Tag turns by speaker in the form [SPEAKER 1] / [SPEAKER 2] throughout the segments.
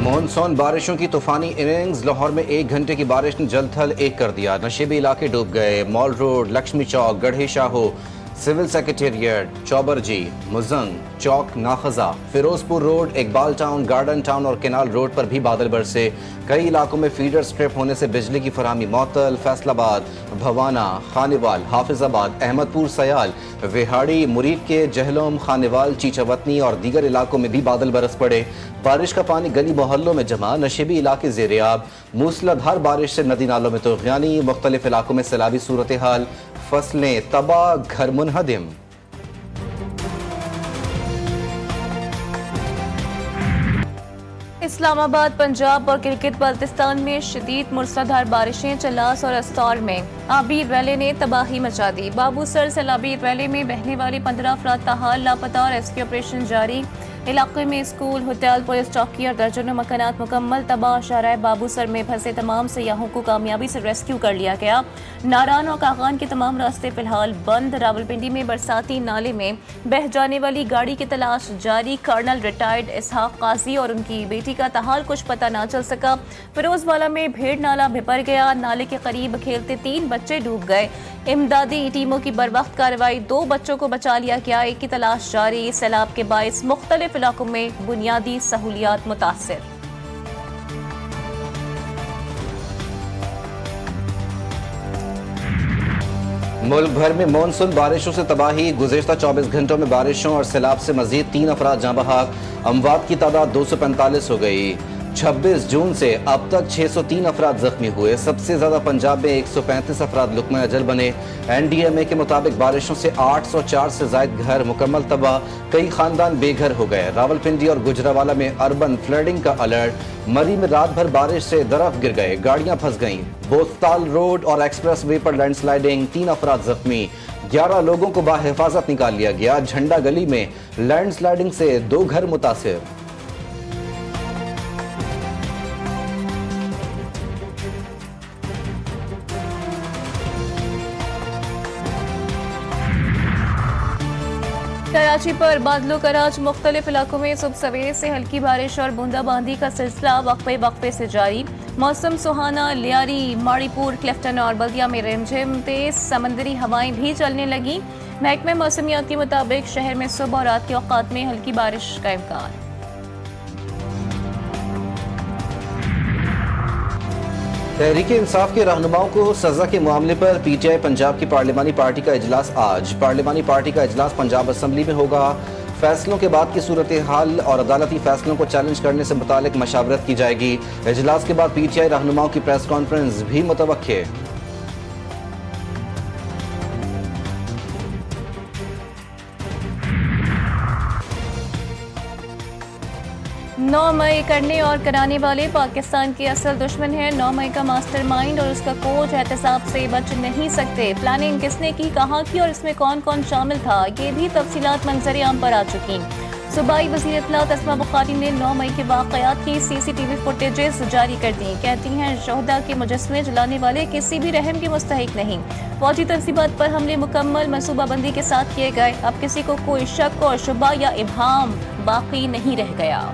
[SPEAKER 1] Monsoon बारिशों की तूफानी इनिंग्स। लाहौर में 1 घंटे की बारिश ने जल थल एक कर दिया। नशेबी इलाके डूब गए। Mall road, Lakshmi Chowk, Garhi Shahu, civil secretariat, Chauburji, Mozang Chowk, नाखजा, Ferozepur road, Iqbal town, garden town और केनाल रोड पर भी बादल बरसे। कई इलाकों में फीडर स्ट्रिप होने से बिजली की फराहमी मअतल। फैसलाबाद, भवाना, खानेवाल, हाफिजाबाद, अहमदपुर, सयाल, विहाड़ी, मुरीद के जहलम, खानेवाल, चीचावतनी और दीगर इलाकों में भी बादल बरस पड़े। बारिश का पानी गली मोहल्लों में जमा। नशेबी इलाके ज़ेर-ए-आब। मूसलाधार बारिश से नदी नालों में तुग़यानी। मुख्तलिफ इलाकों में सैलाबी सूरत हाल। फसलें तबाह, घर मुनहदिम।
[SPEAKER 2] इस्लामाबाद, पंजाब और गिलगित बाल्टिस्तान में शदीद मूसलाधार बारिशें। चलास और अस्तार में आबी रैली ने तबाही मचा दी। बाबूसर सैलाबी रैली में बहने वाली 15 अफराद ताहाल लापता और रेस्क्यू ऑपरेशन जारी। इलाके में स्कूल, होटल, पुलिस चौकी और दर्जनों मकानात मुकम्मल तबाह। शाहराह बाबूसर में फंसे तमाम सयाहों को कामयाबी से रेस्क्यू कर लिया गया। नारान और कागान के तमाम रास्ते फिलहाल बंद। रावलपिंडी में बरसाती नाले में बह जाने वाली गाड़ी की तलाश जारी। कर्नल रिटायर्ड इसहाक काजी और उनकी बेटी का ताहाल कुछ पता ना चल सका। फिरोजवाला में भेड़ नाला भिपर गया। नाले के करीब खेलते 3 बच्चे डूब गए। इमदादी टीमों की बरवक्त कार्रवाई, 2 बच्चों को बचा लिया गया, एक की तलाश जारी। सैलाब के बायस मुख्तलिफ इलाकों में बुनियादी सहूलियात मुतासिर।
[SPEAKER 1] मुल्क भर में मानसून बारिशों से तबाही। गुज़िश्ता 24 घंटों में बारिशों और सैलाब से मजीद 3 अफराद जाँ बहक। अमवात की तादाद 245 हो गई। 26 जून से अब तक 603 अफराद जख्मी हुए। सबसे ज्यादा पंजाब में 135 अफराद लुक़्मा अजल बने। NDMA के मुताबिक बारिशों से 804 से जायद घर मुकम्मल तबाह। कई खानदान बेघर हो गए। रावलपिंडी और गुजरावाला में अर्बन फ्लडिंग का अलर्ट। मरी में रात भर बारिश से दरख्त गिर गए, गाड़ियां फंस गईं। बोस्ताल रोड और एक्सप्रेस वे पर लैंडस्लाइडिंग, 3 अफराद जख्मी। 11 लोगों को बाहिफाजत निकाल लिया गया। झंडा गली में लैंडस्लाइडिंग से 2 घर मुतासिर।
[SPEAKER 2] कराची पर बादलों का राज। मुख्तलिफ इलाकों में सुबह सवेरे से हल्की बारिश और बूंदाबांदी का सिलसिला वक्फे वक्फे से जारी। मौसम सुहाना। लियारी, माड़ीपुर, क्लिफ्टन और बल्दिया में रिमझिम। तेज समंदरी हवाएं भी चलने लगी। महकमे मौसमियात के मुताबिक शहर में सुबह और रात के औकात में हल्की बारिश का इम्कान।
[SPEAKER 1] तहरीक इंसाफ के रहनुमाओं को सजा के मामले पर PTI पंजाब की पार्लिमानी पार्टी का इजलास आज। पार्लिमानी पार्टी का इजलास पंजाब असम्बली में होगा। फैसलों के बाद की सूरत हाल और अदालती फैसलों को चैलेंज करने से मुतालिक मशावरत की जाएगी। इजलास के बाद PTI रहनुमाओं की प्रेस कॉन्फ्रेंस भी मुतवक्के।
[SPEAKER 2] 9 मई करने और कराने वाले पाकिस्तान के असल दुश्मन है। 9 मई का मास्टरमाइंड और उसका कोच एहतसाब से बच नहीं सकते। प्लानिंग किसने की, कहाँ की और इसमें कौन कौन शामिल था, ये भी तफसीलात मंजर आम पर आ चुकी। सूबाई वज़ीर इत्तलात अस्मा बुखारी ने 9 मई के वाक़यात की CCTV फुटेजेस जारी कर दी। कहती हैं शोहदा के मुजस्समे जलाने वाले किसी भी रहम के मुस्तहिक नहीं। फौजी तंसीबात पर हमले मुकम्मल मनसूबाबंदी के साथ किए गए। अब किसी को कोई शक और शुबा या इब्हाम बाकी नहीं रह गया।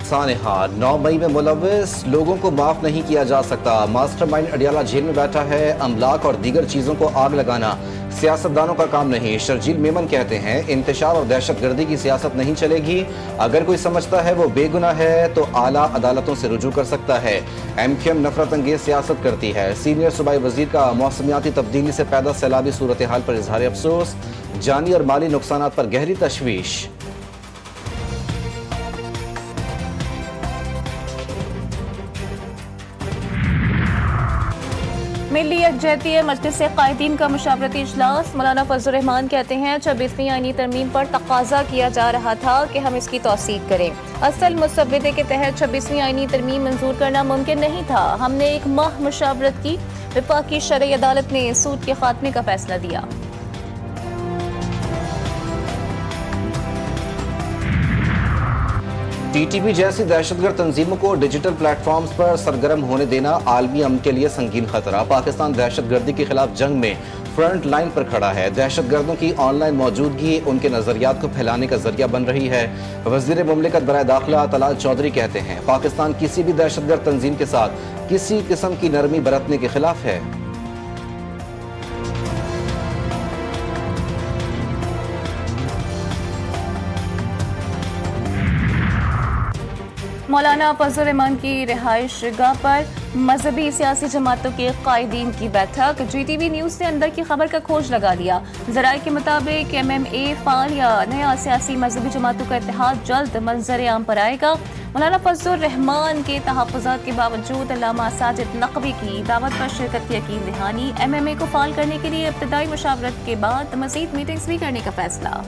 [SPEAKER 1] सानेहा, 9 मई में मुलव्विस लोगों को माफ नहीं किया जा सकता। मास्टरमाइंड अडियाला जेल में बैठा है। अमलाक और दीगर चीजों को आग लगाना सियासतदानों का काम नहीं। शर्जील मेमन कहते हैं इंतशार और दहशतगर्दी की सियासत नहीं चलेगी। अगर कोई समझता है वो बेगुनाह है तो आला अदालतों से रुजू कर सकता है। MQM नफरत अंगेज सियासत करती है। सीनियर सूबाई वजीर का मौसमियाती तब्दीली से पैदा सैलाबी सूरत हाल पर इजहार अफसोस। जानी और माली नुकसानात पर गहरी तशवीश।
[SPEAKER 2] मिली यकजहती मजलिस कायदीन का मुशावरती इजलास। मौलाना फजल रहमान कहते हैं 26वीं आईनी तरमीम पर तकाजा किया जा रहा था कि हम इसकी तौसीक करें। असल मुसव्वदे के तहत 26वीं आईनी तरमीम मंजूर करना मुमकिन नहीं था। हमने 1 माह मुशावरत की। वफाकी शरई अदालत ने सूद के खात्मे का फैसला दिया।
[SPEAKER 1] TTP जैसी दहशतगर्द तंजीमों को डिजिटल प्लेटफॉर्म्स पर सरगर्म होने देना आलमी अमन के लिए संगीन खतरा। पाकिस्तान दहशतगर्दी के खिलाफ जंग में फ्रंट लाइन पर खड़ा है। दहशतगर्दों की ऑनलाइन मौजूदगी उनके नजरियात को फैलाने का जरिया बन रही है। वजीर मुमलिकत बराए दाखिला तलाल चौधरी कहते हैं, पाकिस्तान किसी भी दहशतगर्द तंजीम के साथ किसी किस्म की नरमी बरतने के खिलाफ है।
[SPEAKER 2] मौलाना फजल रहमान की रिहाइश गाह पर मजहबी सियासी जमातों के कायदीन की बैठक। GTV न्यूज ने अंदर की खबर का खोज लगा दिया। जराये के मुताबिक MMA फाल या नया सियासी मजहबी जमातों का इत्तेहाद जल्द मंजर आम पर आएगा। मौलाना फजल रहमान के तहफ़्फ़ुज़ात के बावजूद अल्लामा साजिद नकवी की दावत पर शिरकत की यकीन दहानी। MMA को फाल करने के लिए इब्तदाई मुशावरत के बाद मज़ीद मीटिंग्स भी करने का फैसला।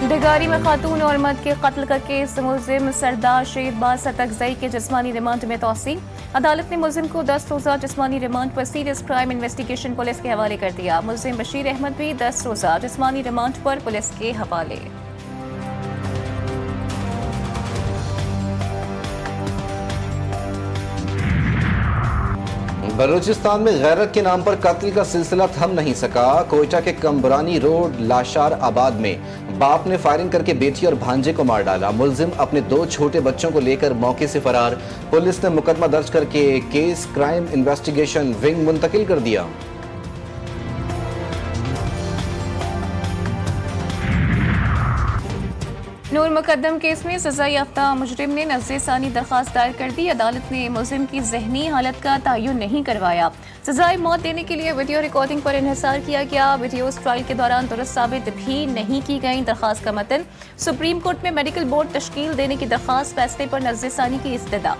[SPEAKER 2] बेगारी में खातून और मर्द के कत्ल का केस मुलजिम सरदार शेरबाज सतकजई के जिस्मानी रिमांड में तौसी। अदालत ने मुलजिम को 10 रोज़ा जिस्मानी रिमांड पर सीरियस क्राइम इन्वेस्टिगेशन पुलिस के हवाले कर दिया। मुलजिम बशीर अहमद भी 10 रोज़ा जिस्मानी रिमांड पर पुलिस के हवाले।
[SPEAKER 1] बलूचिस्तान में गैरत के नाम पर कत्ल का सिलसिला थम नहीं सका। कोयटा के कम्बरानी रोड लाशार आबाद में बाप ने फायरिंग करके बेटी और भांजे को मार डाला। मुलजिम अपने 2 छोटे बच्चों को लेकर मौके से फरार। पुलिस ने मुकदमा दर्ज करके केस क्राइम इन्वेस्टिगेशन विंग मुंतकिल कर दिया।
[SPEAKER 2] नूर मुकदम केस में सजा याफ्ता मुजरिम ने नज़्र सानी दरखास्त दायर कर दी। अदालत ने मुलजिम की जहनी हालत का तयन नहीं करवाया। सजाए मौत देने के लिए वीडियो रिकॉर्डिंग पर इन्हिसार किया गया। वीडियोस ट्रायल के दौरान दुरुस्त साबित भी नहीं की गई। दरखास्त का मतन सुप्रीम कोर्ट में मेडिकल बोर्ड तश्कील देने की दरखास्त, फैसले पर नज़्र सानी की इस्तदा।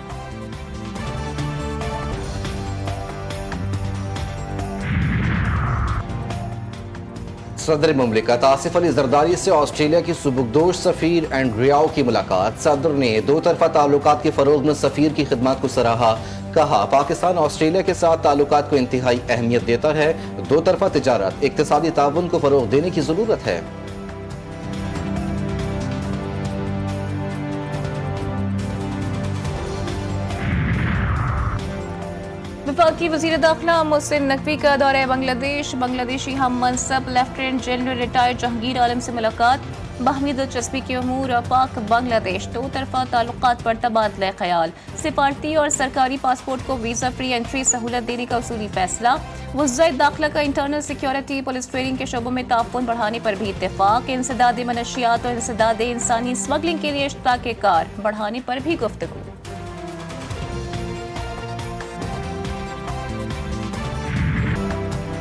[SPEAKER 1] सदर मुमलिकत आसिफ अली जरदारी से ऑस्ट्रेलिया की सुबुकदोश सफीर एंड्रियाओ की मुलाकात। सदर ने 2 तरफा ताल्लुकात के फरोग में सफीर की खिदमत को सराहा। कहा, पाकिस्तान ऑस्ट्रेलिया के साथ ताल्लुकात को इंतहाई अहमियत देता है। 2 तरफा तिजारत, इक्तिसादी ताउन को फरोग देने की जरूरत है।
[SPEAKER 2] वफाकी वज़ीर दाखिला मोहसिन नकवी का दौरा बांग्लादेश। बांग्लादेशी हम मनसब लेफ्टिनेंट जनरल रिटायर्ड जहांगीर आलम से मुलाकात। बाहमी दिलचस्पी के अमूर और पाक बांग्लादेश 2 तरफा ताल्लुकात पर तबादला ख्याल। सिफारती और सरकारी पासपोर्ट को वीज़ा फ्री एंट्री सहूलत देने का उसूली फैसला। वज़ीर दाखिला का इंटरनल सिक्योरिटी पुलिस ट्रेनिंग के शोबों में ताउन बढ़ाने पर भी इत्तेफाक। इंसदाद मनशियात और इंसदाद इंसानी स्मगलिंग के लिए इश्तराक कार बढ़ाने पर भी गुफ्तगू।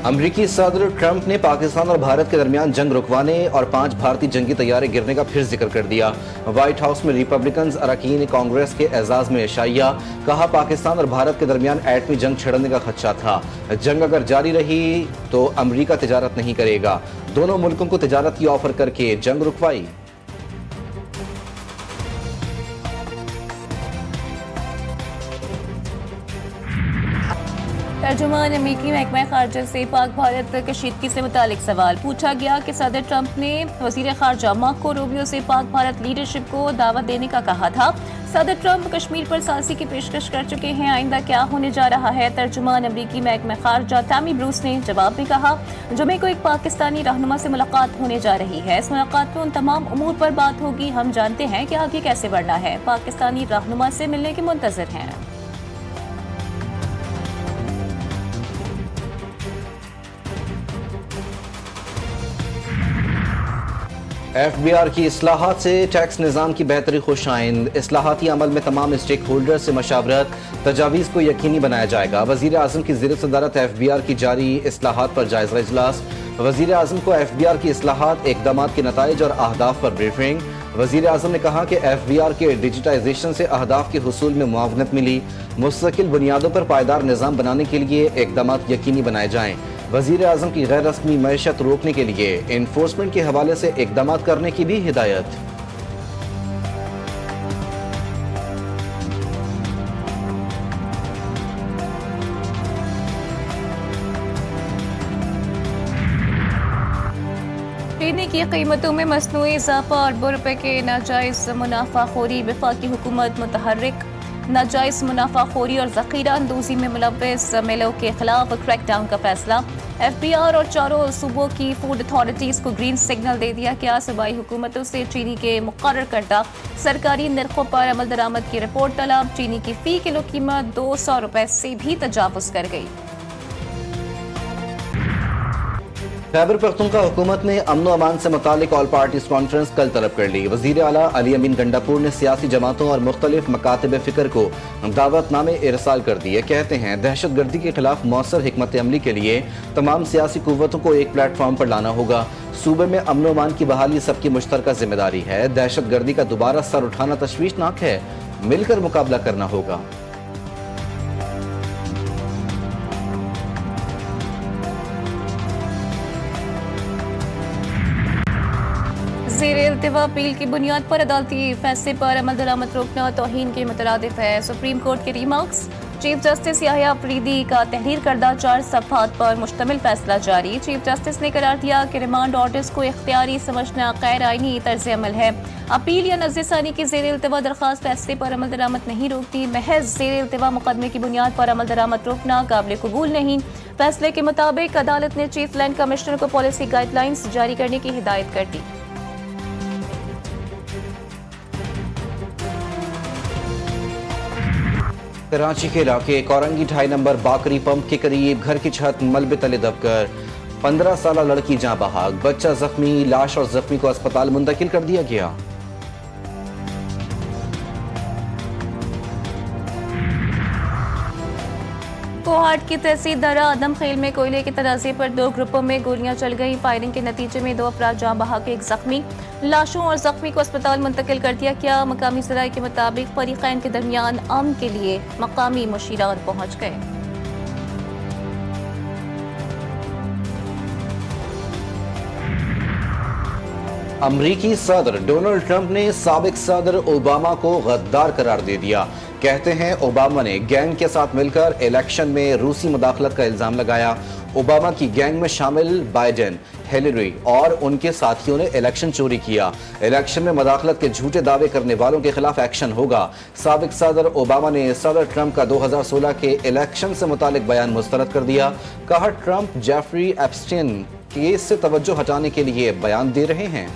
[SPEAKER 1] अमरीकी सदर ट्रंप ने पाकिस्तान और भारत के दरमियान जंग रुकवाने और 5 भारतीय जंगी तैयारे गिरने का फिर जिक्र कर दिया। व्हाइट हाउस में रिपब्लिकन अरकान कांग्रेस के एजाज में शाइया। कहा, पाकिस्तान और भारत के दरमियान एटमी जंग छिड़ने का खदशा था। जंग अगर जारी रही तो अमरीका तिजारत नहीं करेगा। दोनों मुल्कों को तिजारत की ऑफर करके जंग रुकवाई।
[SPEAKER 2] तर्जुमान अमेरिकी महकमा खारजा से पाक भारत कशीदगी से मुतालिक सवाल पूछा गया कि सदर ट्रंप ने वजीर खारजा मार्को रूबियो से पाक भारत लीडरशिप को दावत देने का कहा था। सदर ट्रंप कश्मीर पर सालसी की पेशकश कर चुके हैं, आइंदा क्या होने जा रहा है। तर्जुमान अमेरिकी महकमा खारजा टॉमी ब्रूस ने जवाब में कहा, जुमे को एक पाकिस्तानी रहनुमा से मुलाकात होने जा रही है। इस मुलाकात में उन तमाम उमूर पर बात होगी। हम जानते हैं कि आगे कैसे बढ़ना है। पाकिस्तानी रहनुमा से मिलने के मुंतजर हैं।
[SPEAKER 1] FBR की इस्लाहात से टैक्स निज़ाम की बेहतरी खुशाइंद। इस्लाहाती अमल में तमाम स्टेक होल्डर से मशावरत, तजावीज़ को यकीनी बनाया जाएगा। वज़ीर आज़म की ज़ेर सदारत FBR की जारी इस्लाहात पर जायज़ा इजलास। वज़ीर आज़म को FBR की इस्लाहात, इक़दामात के नताइज और अहदाफ पर ब्रीफिंग। वज़ीर आज़म ने कहा कि FBR के डिजिटाइजेशन से अहदाफ के हुसूल में मुआवनत मिली। मुस्तकिल बुनियादों पर पायदार निज़ाम बनाने के लिए इक़दामात यकीनी बनाए जाएँ। वज़ीर आज़म की गैर रस्मी मैशत रोकने के लिए इन्फोर्समेंट के हवाले से इक़दामात करने की भी हिदायत।
[SPEAKER 2] चीनी की कीमतों में मसनूई इजाफा और ₹2 के नाजायज़ मुनाफाखोरी। वफाकी हुकूमत मुतहर्रिक। नाजायज मुनाफाखोरी और जखीरा अंदोजी में मुलव्वस मिलों के खिलाफ क्रैकडाउन का फैसला। FBR और चारों सूबों की फूड अथॉरिटीज को ग्रीन सिग्नल दे दिया गया। सूबाई हुकूमतों से चीनी के मुकर्रर करदा सरकारी निर्खों पर अमल दरामद की रिपोर्ट तलब। चीनी की फी किलो कीमत 200 रुपए से भी तजावुज कर गई।
[SPEAKER 1] खैबर पख्तूनख्वा हुकूमत ने अमन व अमान से मुतालिक ऑल पार्टीज कॉन्फ्रेंस कल तलब कर ली। वज़ीर आला अली अमीन गंडापुर ने सियासी जमातों और मुख्तलिफ मकातब फ़िक्र को दावतनामे इरसाल कर दिए। कहते हैं दहशत गर्दी के खिलाफ मौसर हिकमत अमली के लिए तमाम सियासी कुव्वतों को एक प्लेटफॉर्म पर लाना होगा। सूबे में अमन व अमान की बहाली सबकी मुश्तरका जिम्मेदारी है। दहशत गर्दी का दोबारा सर उठाना तशवीशनाक है, मिलकर मुकाबला करना होगा।
[SPEAKER 2] ज़ेरे इल्तिवा अपील की बुनियाद पर अदालती फैसले पर अमल दरामद रोकना तौहीन के मुतरादिफ है। सुप्रीम कोर्ट के remarks. Chief justice Yahya Afridi का तहरीर करदा 4 सफ़हात पर मुश्तमिल फैसला जारी। चीफ जस्टिस ने करार दिया कि रिमांड ऑर्डर्स को इख्तियारी समझना गैर आईनी तर्ज अमल है। अपील या नज़रसानी की ज़ेरे इल्तिवा दरख्वास्त फैसले पर अमल दरामद नहीं रोकती। महज ज़ेरे इल्तिवा मुकदमे की बुनियाद पर अमल दरामद रोकना काबिल कबूल नहीं। फैसले के मुताबिक अदालत ने चीफ लैंड कमिश्नर को पॉलिसी गाइडलाइंस जारी करने की हिदायत कर दी।
[SPEAKER 1] कराची के इलाके कोरंगी 2.5 नंबर बाकरी पंप के करीब घर की छत मलबे तले दबकर 15 साला लड़की जाँ बहाक, बच्चा जख्मी। लाश और जख्मी को अस्पताल मुंतकिल कर दिया गया।
[SPEAKER 2] कोहाट की तहसील दरा आदम खेल में कोयले के तराजे पर 2 ग्रुपों में गोलियां चल गई। फायरिंग के नतीजे में 2 अफराद जाँ बहाक, 1 जख्मी। लाशों और जख्मी को अस्पताल मुंतकिल कर दिया गया। मकामी ज़राए के मुताबिक फरीक़ैन के दरमियान अमन के लिए मकामी मुशीरात पहुंच गए।
[SPEAKER 1] अमरीकी सदर डोनाल्ड ट्रंप ने साबिक सदर ओबामा को गद्दार करार दे दिया। कहते हैं ओबामा ने गैंग के साथ मिलकर इलेक्शन में रूसी मुदाखलत का इल्जाम लगाया। ओबामा की गैंग में शामिल बाइडेन, हिलरी और उनके साथियों ने इलेक्शन चोरी किया। इलेक्शन में मुदाखलत के झूठे दावे करने वालों के खिलाफ एक्शन होगा। साबिक सदर ओबामा ने सदर ट्रंप का 2016 के इलेक्शन से मुतालिक बयान मुस्तरद कर दिया। कहा ट्रंप जेफरी एप्स्टीन केस से तवज्जो हटाने के लिए बयान दे रहे हैं।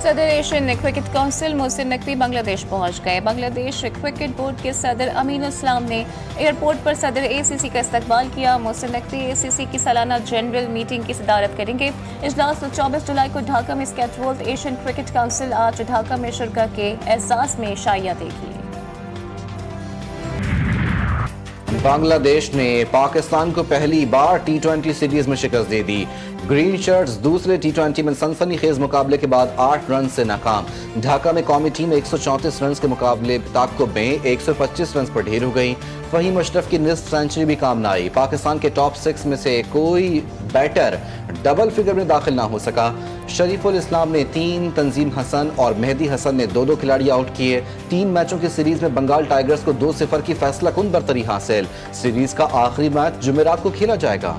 [SPEAKER 2] सदर Asian cricket council Mohsin Naqvi Bangladesh पहुंच गए। बांग्लादेश क्रिकेट बोर्ड के सदर अमीन इस्लाम ने एयरपोर्ट पर सदर ACC का इस्तकबाल किया। मोहसिन नकवी ACC की सालाना जनरल मीटिंग की सदारत करेंगे। इजलास 24 जुलाई को ढाका में स्केड्यूल्ड। एशियन क्रिकेट काउंसिल आज ढाका में शिरकत के एहसास में शाइया देगी।
[SPEAKER 1] बांग्लादेश ने पाकिस्तान को पहली बार T20 सीरीज में शिकस्त दे दी। ग्रीन शर्ट्स दूसरे T20 में सनसनीखेज मुकाबले के बाद 8 रन से नाकाम। ढाका में कौमी टीम 134 रन के मुकाबले ताक़ुब में 125 रन पर ढेर हो गई। फहीम अशरफ की निस्फ सेंचुरी भी काम न आई। पाकिस्तान के टॉप 6 में से कोई बैटर डबल फिगर में दाखिल ना हो सका। शरीफुल इस्लाम ने 3, तंजीम हसन और मेहदी हसन ने 2-2 खिलाड़ी आउट किए। 3 मैचों की सीरीज में बंगाल टाइगर्स को 2-0 की फैसला कुन बरतरी हासिल। सीरीज का आखिरी मैच जुमेरात को खेला जाएगा।